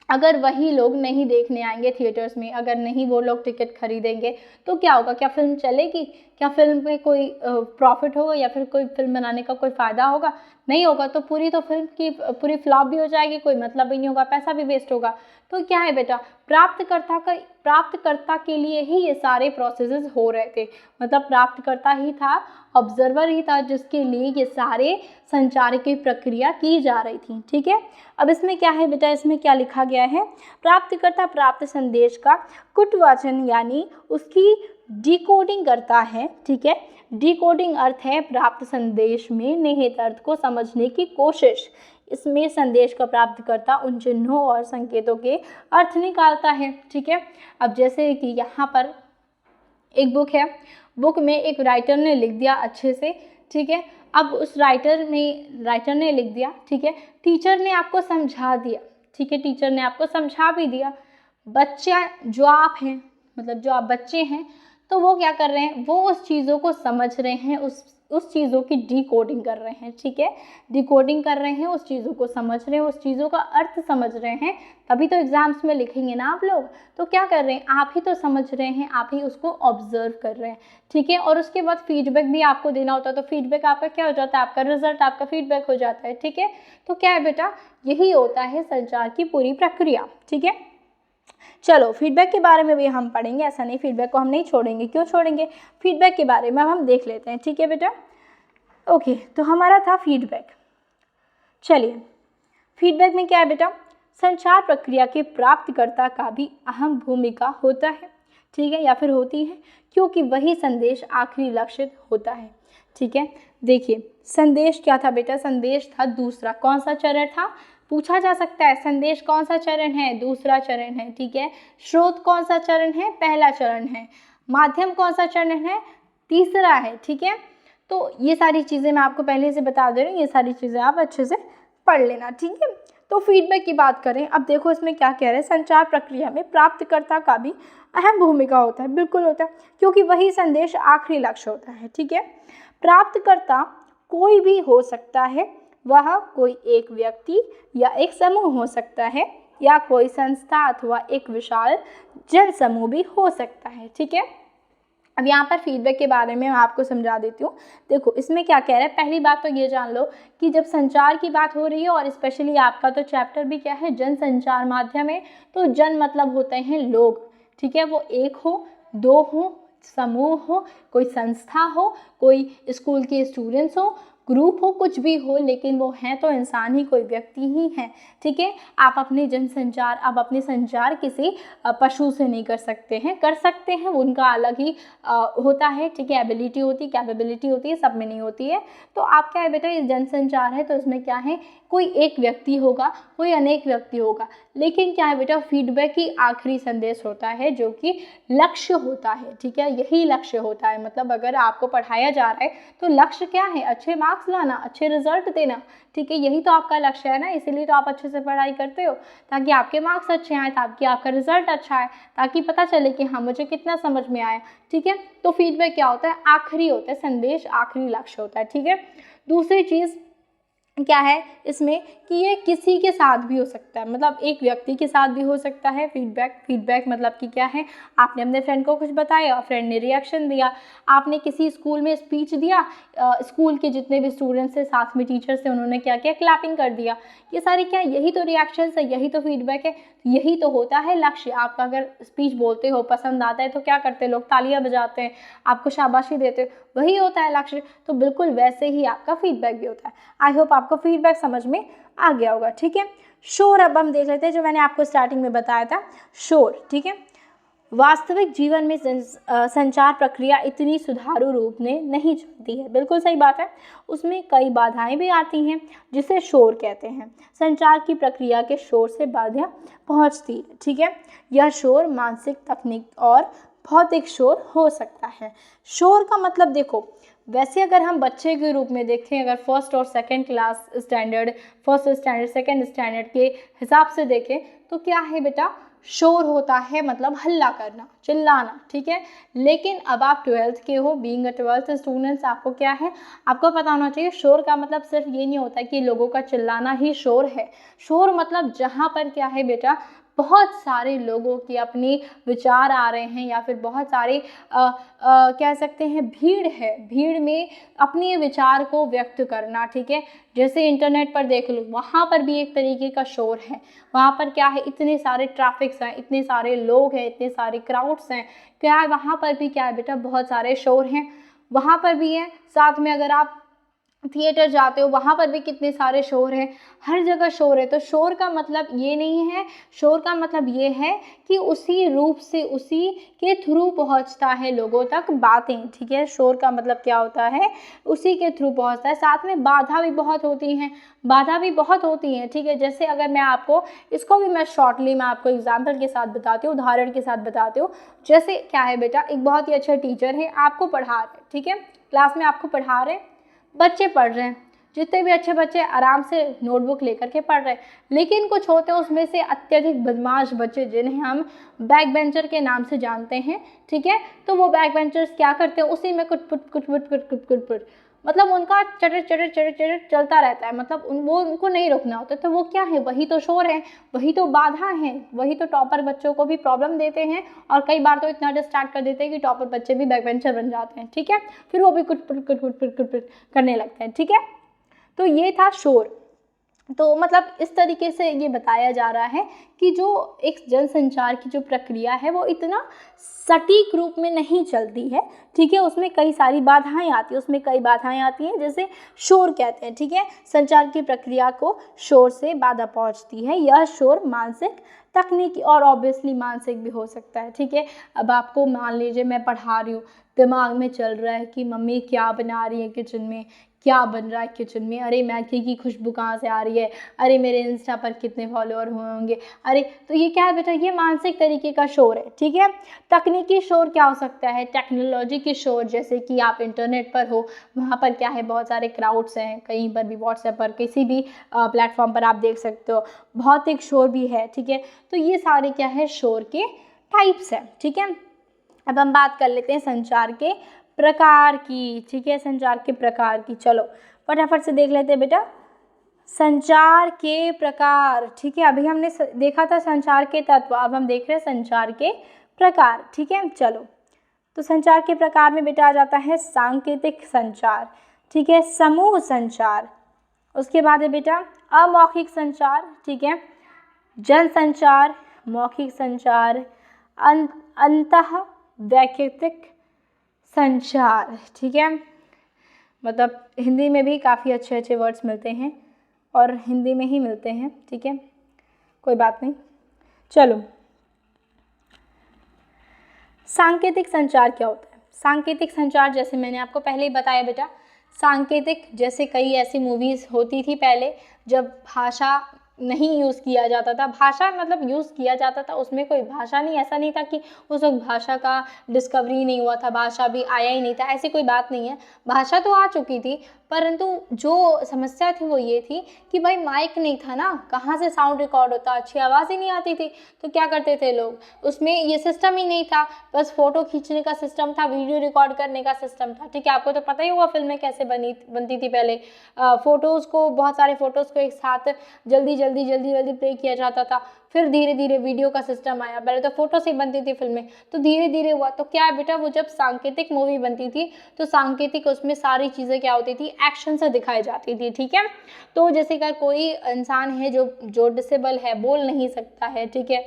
Speaker 1: अगर वही लोग नहीं देखने आएंगे थिएटर्स में, अगर नहीं वो लोग टिकट खरीदेंगे, तो क्या होगा, क्या फिल्म चलेगी, क्या फिल्म में कोई प्रॉफिट होगा या फिर कोई फिल्म बनाने का कोई फ़ायदा होगा, नहीं होगा। तो फिल्म की पूरी फ्लॉप भी हो जाएगी, कोई मतलब भी नहीं होगा, पैसा भी वेस्ट होगा। तो क्या है बेटा, प्राप्तकर्ता के लिए ही ये सारे प्रोसेसेस हो रहे थे, मतलब प्राप्तकर्ता ही था, ऑब्जर्वर ही था, जिसके लिए ये सारे संचार की प्रक्रिया की जा रही थी, ठीक है। अब इसमें क्या है बेटा, इसमें क्या लिखा गया है, प्राप्तकर्ता प्राप्त संदेश का कुटवाचन यानी उसकी डिकोडिंग करता है, ठीक है। डिकोडिंग अर्थ है प्राप्त संदेश में निहित अर्थ को समझने की कोशिश। इसमें संदेश का प्राप्तकर्ता उन चिन्हों और संकेतों के अर्थ निकालता है, ठीक है। अब जैसे कि यहाँ पर एक बुक है, बुक में एक राइटर ने लिख दिया अच्छे से, ठीक है। अब उस राइटर ने लिख दिया, ठीक है, टीचर ने आपको समझा दिया, ठीक है, टीचर ने आपको समझा भी दिया। बच्चा जो आप हैं, मतलब जो आप बच्चे हैं, तो वो क्या कर रहे हैं, वो उस चीज़ों को समझ रहे हैं, उस चीज़ों की डिकोडिंग कर रहे हैं, ठीक है, डिकोडिंग कर रहे हैं, उस चीज़ों को समझ रहे हैं, उस चीज़ों का अर्थ समझ रहे हैं, तभी तो एग्जाम्स में लिखेंगे ना आप लोग। तो क्या कर रहे हैं, आप ही तो समझ रहे हैं, आप ही उसको ऑब्जर्व कर रहे हैं, ठीक है। और उसके बाद फीडबैक भी आपको देना होता है, तो फीडबैक आपका क्या हो जाता है, आपका रिजल्ट आपका फीडबैक हो जाता है, ठीक है। तो क्या है बेटा, यही होता है संचार की पूरी प्रक्रिया, ठीक है। चलो, फीडबैक के बारे में भी हम पढ़ेंगे, ऐसा नहीं, फीडबैक को हम नहीं छोड़ेंगे, क्यों छोड़ेंगे, फीडबैक के बारे में हम देख लेते हैं, ठीक है बेटा। ओके, तो हमारा था फीडबैक। चलिए, फीडबैक में क्या है बेटा, संचार प्रक्रिया के प्राप्तकर्ता का भी अहम भूमिका होता है, ठीक है, या फिर होती है, क्योंकि वही संदेश आखिरी लक्षित होता है, ठीक है। देखिए, संदेश क्या था बेटा, संदेश था दूसरा, कौन सा चरण था, पूछा जा सकता है, संदेश कौन सा चरण है, दूसरा चरण है, ठीक है। स्रोत कौन सा चरण है, पहला चरण है। माध्यम कौन सा चरण है, तीसरा है, ठीक है। तो ये सारी चीज़ें मैं आपको पहले से बता दे रही हूँ, ये सारी चीज़ें आप अच्छे से पढ़ लेना, ठीक है। तो फीडबैक की बात करें, अब देखो इसमें क्या कह रहे हैं, संचार प्रक्रिया में प्राप्तकर्ता का भी अहम भूमिका होता है, बिल्कुल होता है, क्योंकि वही संदेश आखिरी लक्ष्य होता है, ठीक है। प्राप्तकर्ता कोई भी हो सकता है, वह कोई एक व्यक्ति या एक समूह हो सकता है, या कोई संस्था अथवा एक विशाल जन समूह भी हो सकता है, ठीक है। अब यहाँ पर फीडबैक के बारे में मैं आपको समझा देती हूँ। देखो, इसमें क्या कह रहा है, पहली बात तो ये जान लो कि जब संचार की बात हो रही है, और स्पेशली आपका तो चैप्टर भी क्या है, जन संचार माध्यम है, तो जन मतलब होते हैं लोग, ठीक है। वो एक हो, दो हो, समूह हो, कोई संस्था हो, कोई स्कूल के स्टूडेंट्स हो, ग्रुप हो, कुछ भी हो, लेकिन वो हैं तो इंसान ही, कोई व्यक्ति ही हैं, ठीक है। आप अपने जनसंचार, आप अपने संचार किसी पशु से नहीं कर सकते हैं, कर सकते हैं, उनका अलग ही होता है, ठीक है, एबिलिटी होती है, कैपेबिलिटी होती है, सब में नहीं होती है। तो आप क्या है बेटा, ये जनसंचार है, तो इसमें क्या है, कोई एक व्यक्ति होगा, कोई अनेक व्यक्ति होगा, लेकिन क्या है बेटा, फीडबैक ही आखिरी संदेश होता है, जो कि लक्ष्य होता है, ठीक है, यही लक्ष्य होता है। मतलब अगर आपको पढ़ाया जा रहा है तो लक्ष्य क्या है, अच्छे मार्क्स लाना, अच्छे रिजल्ट देना, ठीक है, यही तो आपका लक्ष्य है ना, इसीलिए तो आप अच्छे से पढ़ाई करते हो, ताकि आपके मार्क्स अच्छे आए, ताकि आपका रिजल्ट अच्छा आए, ताकि पता चले कि हाँ मुझे कितना समझ में आया, ठीक है। तो फीडबैक क्या होता है, आखिरी होता है, संदेश आखिरी लक्ष्य होता है, ठीक है। दूसरी चीज़, क्या है इसमें कि ये किसी के साथ भी हो सकता है, मतलब एक व्यक्ति के साथ भी हो सकता है। फीडबैक मतलब कि क्या है, आपने अपने फ्रेंड को कुछ बताया, फ्रेंड ने रिएक्शन दिया, आपने किसी स्कूल में स्पीच दिया, स्कूल के जितने भी स्टूडेंट्स थे, साथ में टीचर्स थे, उन्होंने क्या किया, क्लैपिंग कर दिया। ये सारे क्या, यही तो रिएक्शंस है, यही तो फीडबैक है, यही तो होता है लक्ष्य। आपका अगर स्पीच बोलते हो, पसंद आता है, तो क्या करते हैं लोग, तालियां बजाते हैं, आपको शाबाशी देते हैं, वही होता है लक्ष्य। तो बिल्कुल वैसे ही आपका फीडबैक भी होता है। आई होप आपको फीडबैक समझ में आ गया होगा। ठीक है, शोर अब हम देख लेते हैं, जो मैंने आपको स्टार्टिंग में बताया था, शोर। ठीक है, वास्तविक जीवन में संचार प्रक्रिया इतनी सुचारू रूप में नहीं चलती है। बिल्कुल सही बात है, उसमें कई बाधाएं भी आती हैं, जिसे शोर कहते हैं। संचार की प्रक्रिया के शोर से बाधा पहुंचती है। ठीक है, यह शोर मानसिक, तकनीक और भौतिक शोर हो सकता है। शोर का मतलब देखो, वैसे अगर हम बच्चे के रूप में देखें, अगर फर्स्ट और second class standard, first standard second standard के हिसाब से देखें, तो क्या है बेटा, शोर होता है मतलब हल्ला करना, चिल्लाना। ठीक है, लेकिन अब आप 12th के हो, बीइंग अ 12th स्टूडेंट्स, आपको क्या है, आपको पता होना चाहिए, शोर का मतलब सिर्फ ये नहीं होता कि लोगों का चिल्लाना ही शोर है। शोर मतलब जहाँ पर क्या है बेटा, बहुत सारे लोगों की अपनी विचार आ रहे हैं, या फिर बहुत सारे कह सकते हैं भीड़ है, भीड़ में अपने विचार को व्यक्त करना। ठीक है, जैसे इंटरनेट पर देख लो, वहाँ पर भी एक तरीके का शोर है। वहाँ पर क्या है, इतने सारे ट्रैफिक्स हैं, इतने सारे लोग हैं, इतने सारे क्राउड्स हैं, क्या है वहाँ पर भी क्या है बेटा, बहुत सारे शोर हैं, वहाँ पर भी है। साथ में अगर आप थिएटर जाते हो, वहाँ पर भी कितने सारे शोर हैं, हर जगह शोर है। तो शोर का मतलब ये नहीं है, शोर का मतलब ये है कि उसी रूप से, उसी के थ्रू पहुँचता है लोगों तक बातें। ठीक है, शोर का मतलब क्या होता है, उसी के थ्रू पहुँचता है। साथ में बाधा भी बहुत होती हैं, बाधा भी बहुत होती हैं। ठीक है, जैसे अगर मैं आपको, इसको भी मैं शॉर्टली मैं आपको एग्जाम्पल के साथ बताती हूँ, उदाहरण के साथ बताती हूँ। जैसे क्या है बेटा, एक बहुत ही अच्छा टीचर है, आपको पढ़ा रहे, ठीक है, क्लास में आपको पढ़ा रहे, बच्चे पढ़ रहे हैं, जितने भी अच्छे बच्चे आराम से नोटबुक लेकर के पढ़ रहे हैं, लेकिन कुछ होते हैं उसमें से अत्यधिक बदमाश बच्चे, जिन्हें हम बैक बेंचर के नाम से जानते हैं। ठीक है, तो वो बैक बेंचर्स क्या करते हैं, उसी में कुटपुट कुटपुट कुटपुट कुटपुट, मतलब उनका चटर चटर चटर चटर चलता रहता है, मतलब वो उनको नहीं रुकना होता। तो वो क्या है, वही तो शोर है, वही तो बाधा है, वही तो टॉपर बच्चों को भी प्रॉब्लम देते हैं, और कई बार तो इतना डिस्ट्रैक्ट कर देते हैं कि टॉपर बच्चे भी बैक बेंचर बन जाते हैं। ठीक है, फिर वो भी कुटपुट कुटपुट कुटपुट करने लगते हैं। ठीक है, तो ये था शोर। तो मतलब इस तरीके से ये बताया जा रहा है कि जो एक जनसंचार की जो प्रक्रिया है, वो इतना सटीक रूप में नहीं चलती है। ठीक है, उसमें कई सारी बाधाएं आती हैं, उसमें कई बाधाएं आती हैं, जैसे शोर कहते हैं। ठीक है, संचार की प्रक्रिया को शोर से बाधा पहुंचती है। यह शोर मानसिक, तकनीकी और ऑब्वियसली मानसिक भी हो सकता है। ठीक है, अब आपको मान लीजिए मैं पढ़ा रही हूँ, दिमाग में चल रहा है कि मम्मी क्या बना रही है किचन में, क्या बन रहा है किचन में, अरे मैगी की खुशबू कहाँ से आ रही है, अरे मेरे इंस्टा पर कितने फॉलोअर हुए होंगे, अरे, तो ये क्या है बेटा, ये मानसिक तरीके का शोर है। ठीक है, तकनीकी शोर क्या हो सकता है, टेक्नोलॉजी की शोर, जैसे कि आप इंटरनेट पर हो, वहाँ पर क्या है, बहुत सारे क्राउड्स हैं, कहीं पर भी व्हाट्सएप पर किसी भी प्लेटफॉर्म पर आप देख सकते हो, भौतिक शोर भी है। ठीक है, तो ये सारे क्या है, शोर के टाइप्स हैं। ठीक है, अब हम बात कर लेते हैं संचार के प्रकार की। ठीक है, संचार के प्रकार की, चलो फटाफट से देख लेते हैं बेटा, संचार के प्रकार। ठीक है, अभी हमने देखा था संचार के तत्व, अब हम देख रहे हैं संचार के प्रकार। ठीक है, चलो, तो संचार के प्रकार में बेटा आ जाता है सांकेतिक संचार। ठीक है, समूह संचार, उसके बाद है बेटा अमौखिक संचार। ठीक है, जनसंचार, मौखिक संचार, अंतः वैयक्तिक संचार। ठीक है, मतलब हिंदी में भी काफ़ी अच्छे अच्छे वर्ड्स मिलते हैं, और हिंदी में ही मिलते हैं। ठीक है, कोई बात नहीं, चलो, सांकेतिक संचार क्या होता है। सांकेतिक संचार, जैसे मैंने आपको पहले ही बताया बेटा, सांकेतिक, जैसे कई ऐसी मूवीज़ होती थी पहले, जब भाषा नहीं यूज़ किया जाता था, भाषा मतलब यूज़ किया जाता था, उसमें कोई भाषा नहीं, ऐसा नहीं था कि उस वक्त भाषा का डिस्कवरी नहीं हुआ था, भाषा भी आया ही नहीं था, ऐसी कोई बात नहीं है, भाषा तो आ चुकी थी, परंतु जो समस्या थी वो ये थी कि भाई माइक नहीं था ना, कहाँ से साउंड रिकॉर्ड होता, अच्छी आवाज़ ही नहीं आती थी। तो क्या करते थे लोग, उसमें ये सिस्टम ही नहीं था, बस फ़ोटो खींचने का सिस्टम था, वीडियो रिकॉर्ड करने का सिस्टम था। ठीक है, आपको तो पता ही होगा फिल्में कैसे बनती थी पहले। फ़ोटोज़ को, बहुत सारे फ़ोटोज़ को एक साथ जल्दी प्ले किया जाता था। फिर धीरे धीरे वीडियो का सिस्टम आया, पहले तो फ़ोटो से ही बनती थी फिल्में, तो धीरे धीरे हुआ। तो क्या है बेटा, वो जब सांकेतिक मूवी बनती थी तो सांकेतिक, उसमें सारी चीज़ें क्या होती थी, एक्शन से दिखाई जाती थी। ठीक है, तो जैसे अगर कोई इंसान है जो डिसेबल है, बोल नहीं सकता है, ठीक है,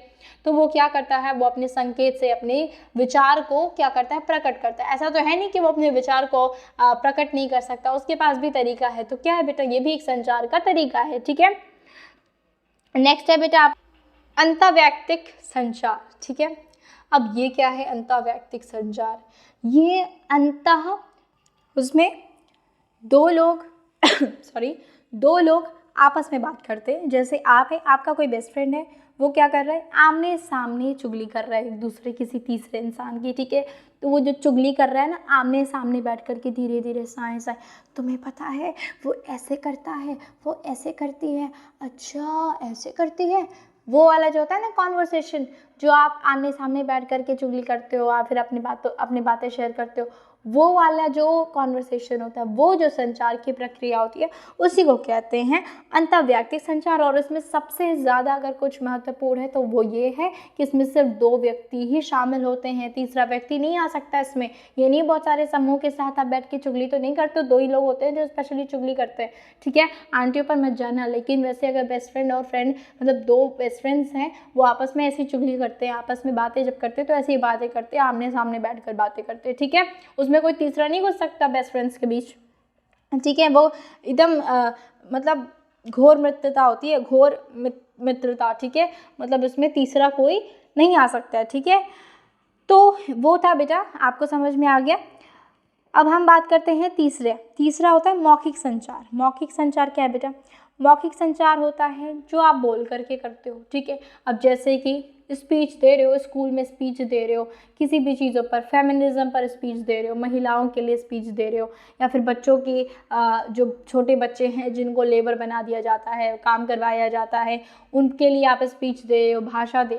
Speaker 1: तो वो क्या करता है, वो अपने संकेत से अपने विचार को क्या करता है, प्रकट करता है। ऐसा तो है नहीं कि वो अपने विचार को प्रकट नहीं कर सकता, उसके पास भी तरीका है। तो क्या है बेटा, ये भी एक संचार का तरीका है। ठीक है, नेक्स्ट है बेटा अंतर्वैयक्तिक संचार। ठीक है, अब ये क्या है अंतर्वैयक्तिक संचार, ये उसमें दो लोग दो लोग आपस में बात करते हैं। जैसे आप है, आपका कोई बेस्ट फ्रेंड है, वो क्या कर रहा है, आमने सामने चुगली कर रहा है एक दूसरे किसी तीसरे इंसान की। ठीक है, तो वो जो चुगली कर रहा है ना, आमने सामने बैठ कर के धीरे धीरे साए, तुम्हें पता है वो ऐसे करता है, वो ऐसे करती है, अच्छा ऐसे करती है, वो वाला जो होता है ना कॉन्वर्सेशन, जो आप आमने सामने बैठ कर के चुगली करते हो या फिर अपनी बातें शेयर करते हो, वो वाला जो कॉन्वर्सेशन होता है, वो जो संचार की प्रक्रिया होती है, उसी को कहते हैं अंतर्वैयक्तिक संचार। और इसमें सबसे ज़्यादा अगर कुछ महत्वपूर्ण है तो वो ये है कि इसमें सिर्फ 2 व्यक्ति ही शामिल होते हैं, तीसरा व्यक्ति नहीं आ सकता इसमें। ये नहीं बहुत सारे समूह के साथ आप बैठ के चुगली तो नहीं करते, 2 ही लोग होते हैं जो स्पेशली चुगली करते हैं। ठीक है, आंटियों पर मत जाना, लेकिन वैसे अगर बेस्ट फ्रेंड और फ्रेंड, मतलब 2 बेस्ट फ्रेंड्स हैं, वो आपस में ऐसी चुगली करते हैं, आपस में बातें जब करते हैं तो ऐसी बातें करते हैं, आमने सामने बैठ कर बातें करते हैं। ठीक है, उसमें कोई तीसरा नहीं घुस सकता बेस्ट फ्रेंड्स के बीच। ठीक है, वो एकदम मतलब घोर मित्रता होती है, घोर मित्रता। ठीक है, मतलब उसमें तीसरा कोई नहीं आ सकता है। ठीक है, तो वो था बेटा, आपको समझ में आ गया। अब हम बात करते हैं तीसरा होता है मौखिक संचार। मौखिक संचार क्या है बेटा, मौखिक संचार होता है जो आप बोल करके करते हो। ठीक है, अब जैसे कि स्पीच दे रहे हो, स्कूल में स्पीच दे रहे हो, किसी भी चीज़ों पर, फेमिनिज्म पर स्पीच दे रहे हो, महिलाओं के लिए स्पीच दे रहे हो, या फिर बच्चों की जो छोटे बच्चे हैं जिनको लेबर बना दिया जाता है, काम करवाया जाता है, उनके लिए आप स्पीच दे रहे हो,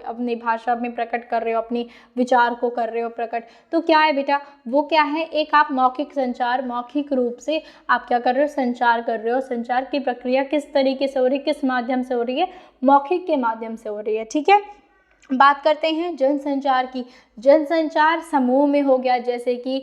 Speaker 1: अपनी भाषा में प्रकट कर रहे हो, अपनी विचार को कर रहे हो प्रकट। तो क्या है बेटा, वो क्या है, एक आप मौखिक संचार, मौखिक रूप से आप क्या कर रहे हो, संचार कर रहे हो। संचार की प्रक्रिया किस तरीके से हो रही है, किस माध्यम से हो रही है, मौखिक के माध्यम से हो रही है। ठीक है, बात करते हैं जनसंचार की। जनसंचार समूह में हो गया, जैसे कि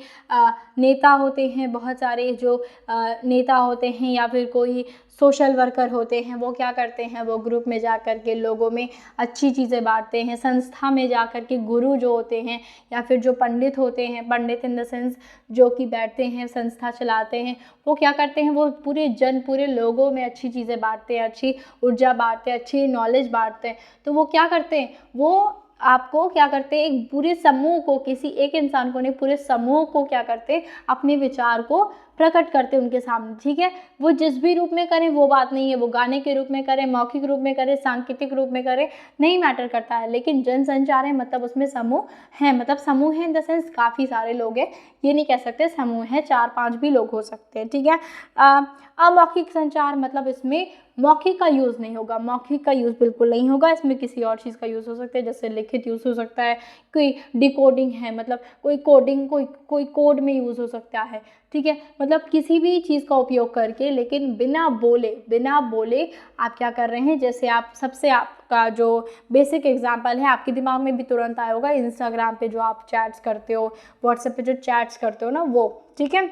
Speaker 1: नेता होते हैं, बहुत सारे जो नेता होते हैं या फिर कोई सोशल वर्कर होते हैं, वो क्या करते हैं, वो ग्रुप में जा कर के लोगों में अच्छी चीज़ें बांटते हैं। संस्था में जा कर के गुरु जो होते हैं या फिर जो पंडित होते हैं, पंडित इन द सेंस जो कि बैठते हैं, संस्था चलाते हैं, वो क्या करते हैं, वो पूरे लोगों में अच्छी चीज़ें बांटते हैं, अच्छी ऊर्जा बांटते हैं, अच्छी नॉलेज बांटते हैं। तो वो क्या करते हैं, वो आपको क्या करते हैं, एक पूरे समूह को, किसी एक इंसान को नहीं, पूरे समूह को क्या करते हैं, अपने विचार को प्रकट करते हैं उनके सामने। ठीक है, वो जिस भी रूप में करें वो बात नहीं है, वो गाने के रूप में करें, मौखिक रूप में करें, सांकेतिक रूप में करें, नहीं मैटर करता है। लेकिन जनसंचार है मतलब उसमें समूह है, मतलब समूह है इन द सेंस काफ़ी सारे लोग हैं, ये नहीं कह सकते समूह है 4-5 भी लोग हो सकते हैं। ठीक है, अमौखिक संचार मतलब इसमें मौखिक का यूज़ नहीं होगा, मौखिक का यूज़ बिल्कुल नहीं होगा, इसमें किसी और चीज़ का यूज़ हो सकता है, जैसे लिखित यूज़ हो सकता है, कोई डिकोडिंग है, मतलब कोई कोडिंग, कोई कोड में यूज़ हो सकता है। ठीक है, मतलब किसी भी चीज़ का उपयोग करके, लेकिन बिना बोले आप क्या कर रहे हैं, जैसे आपका जो बेसिक एग्जांपल है आपके दिमाग में भी तुरंत आया होगा, इंस्टाग्राम पे जो आप चैट्स करते हो, व्हाट्सएप पे जो चैट्स करते हो ना, वो। ठीक है,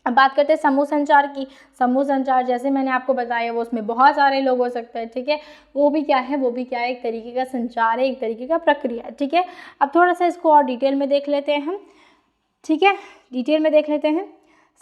Speaker 1: अब बात करते हैं समूह संचार की। समूह संचार जैसे मैंने आपको बताया, वो उसमें बहुत सारे लोग हो सकते हैं। ठीक है, वो भी क्या है, एक तरीके का संचार है, एक तरीके का प्रक्रिया है। ठीक है, अब थोड़ा सा इसको और डिटेल में देख लेते हैं हम। ठीक है, डिटेल में देख लेते हैं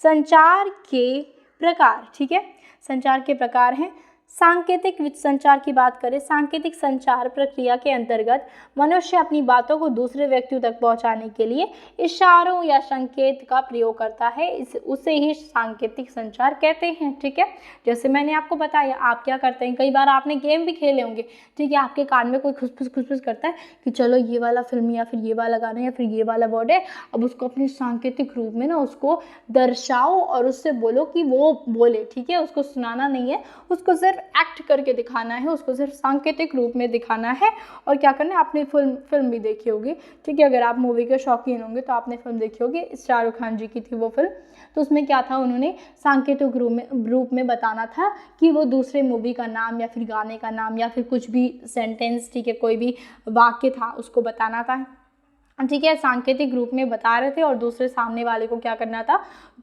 Speaker 1: संचार के प्रकार। ठीक है, संचार के प्रकार हैं सांकेतिक संचार की बात करें, सांकेतिक संचार प्रक्रिया के अंतर्गत मनुष्य अपनी बातों को दूसरे व्यक्तियों तक पहुंचाने के लिए इशारों या संकेत का प्रयोग करता है, उसे ही सांकेतिक संचार कहते हैं। ठीक है, जैसे मैंने आपको बताया, आप क्या करते हैं, कई बार आपने गेम भी खेले होंगे, ठीक है, आपके कान में कोई खुसफुस करता है कि चलो ये वाला फिल्म या फिर ये वाला गाना या फिर ये वाला वर्ड है, अब उसको अपने सांकेतिक रूप में ना उसको दर्शाओ और उससे बोलो कि वो बोले। ठीक है, उसको सुनाना नहीं है, उसको सिर्फ एक्ट करके दिखाना है, उसको सिर्फ सांकेतिक रूप में दिखाना है। और क्या करना है, आपने फिल्म भी देखी होगी, ठीक है, अगर आप मूवी के शौकीन होंगे तो आपने फिल्म देखी होगी, शाहरुख खान जी की थी वो फिल्म। तो उसमें क्या था, उन्होंने सांकेतिक रूप में बताना था कि वो दूसरे मूवी का नाम या फिर गाने का नाम या फिर कुछ भी सेंटेंस, ठीक है, कोई भी वाक्य था उसको बताना था। ठीक है, सांकेतिक रूप में बता रहे थे और दूसरे सामने वाले को क्या करना था,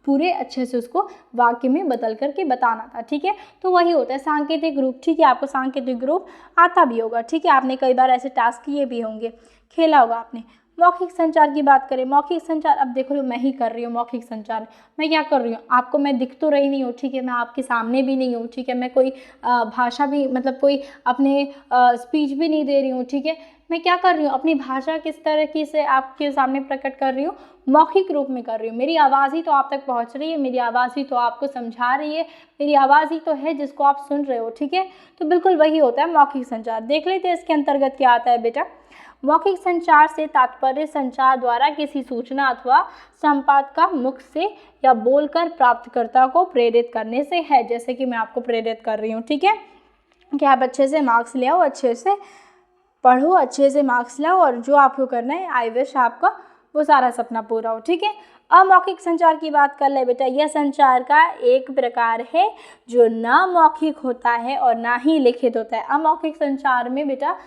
Speaker 1: पूरे अच्छे से उसको वाक्य में बदल करके बताना था। ठीक है, तो वही होता है सांकेतिक रूप। ठीक है, आपको सांकेतिक रूप आता भी होगा। ठीक है, आपने कई बार ऐसे टास्क किए भी होंगे, खेला होगा आपने। मौखिक संचार की बात करें, मौखिक संचार, अब देखो मैं ही कर रही हूँ मौखिक संचार, मैं क्या कर रही हूँ, आपको मैं दिख तो रही नहीं हूँ, ठीक है, मैं आपके सामने भी नहीं हूँ, ठीक है, मैं कोई भाषा भी मतलब कोई अपने स्पीच भी नहीं दे रही हूँ। ठीक है, मैं क्या कर रही हूँ, अपनी भाषा किस तरीके से आपके सामने प्रकट कर रही हूँ, मौखिक रूप में कर रही हूँ। मेरी आवाज़ ही तो आप तक पहुँच रही है, मेरी आवाज़ ही तो आपको समझा रही है, मेरी आवाज़ ही तो है जिसको आप सुन रहे हो। ठीक है, तो बिल्कुल वही होता है मौखिक संचार। देख लेते हैं इसके अंतर्गत क्या आता है बेटा। मौखिक संचार से तात्पर्य संचार द्वारा किसी सूचना अथवा संवाद का मुख से या बोलकर प्राप्तकर्ता को प्रेरित करने से है। जैसे कि मैं आपको प्रेरित कर रही हूँ, ठीक है, कि आप अच्छे से मार्क्स ले आओ, अच्छे से पढ़ो, अच्छे से मार्क्स लाओ, और जो आपको करना है आई विश आपका वो सारा सपना पूरा हो। ठीक है, अमौखिक संचार की बात कर ले बेटा। यह संचार का एक प्रकार है जो ना मौखिक होता है और ना ही लिखित होता है। अमौखिक संचार में बेटा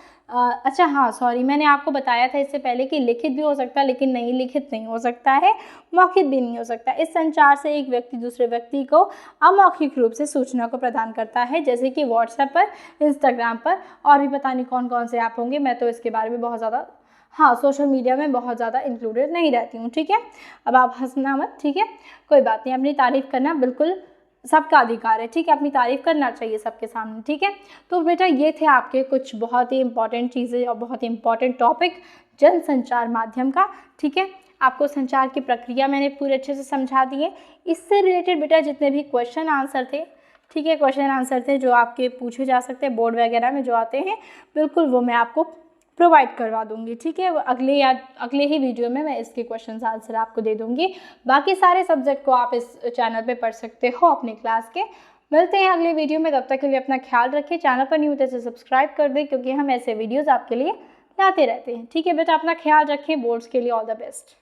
Speaker 1: अच्छा हाँ सॉरी, मैंने आपको बताया था इससे पहले कि लिखित भी हो सकता है, लेकिन नहीं, लिखित नहीं हो सकता है, मौखिक भी नहीं हो सकता। इस संचार से एक व्यक्ति दूसरे व्यक्ति को अमौखिक रूप से सूचना को प्रदान करता है, जैसे कि व्हाट्सएप पर, इंस्टाग्राम पर, और भी पता नहीं कौन कौन से ऐप होंगे, मैं तो इसके बारे में बहुत ज़्यादा सोशल मीडिया में बहुत ज़्यादा इंक्लूडेड नहीं रहती हूँ। ठीक है, अब आप हंसना मत, ठीक है, कोई बात नहीं, अपनी तारीफ़ करना बिल्कुल सबका अधिकार है। ठीक है, अपनी तारीफ़ करना चाहिए सबके सामने। ठीक है, तो बेटा ये थे आपके कुछ बहुत ही इंपॉर्टेंट चीज़ें और बहुत ही इंपॉर्टेंट टॉपिक जनसंचार माध्यम का। ठीक है, आपको संचार की प्रक्रिया मैंने पूरे अच्छे से समझा दी है। इससे रिलेटेड बेटा जितने भी क्वेश्चन आंसर थे, ठीक है, क्वेश्चन आंसर थे जो आपके पूछे जा सकते हैं बोर्ड वगैरह में जो आते हैं, बिल्कुल वो मैं आपको प्रोवाइड करवा दूंगी। ठीक है, अगले ही वीडियो में मैं इसके क्वेश्चन आंसर आपको दे दूंगी। बाकी सारे सब्जेक्ट को आप इस चैनल पे पढ़ सकते हो अपने क्लास के। मिलते हैं अगले वीडियो में, तब तक के लिए अपना ख्याल रखें। चैनल पर न्यू होते तो सब्सक्राइब कर दें, क्योंकि हम ऐसे वीडियोज़ आपके लिए लाते रहते हैं। ठीक है बेटा, अपना ख्याल रखें। बोर्ड्स के लिए ऑल द बेस्ट।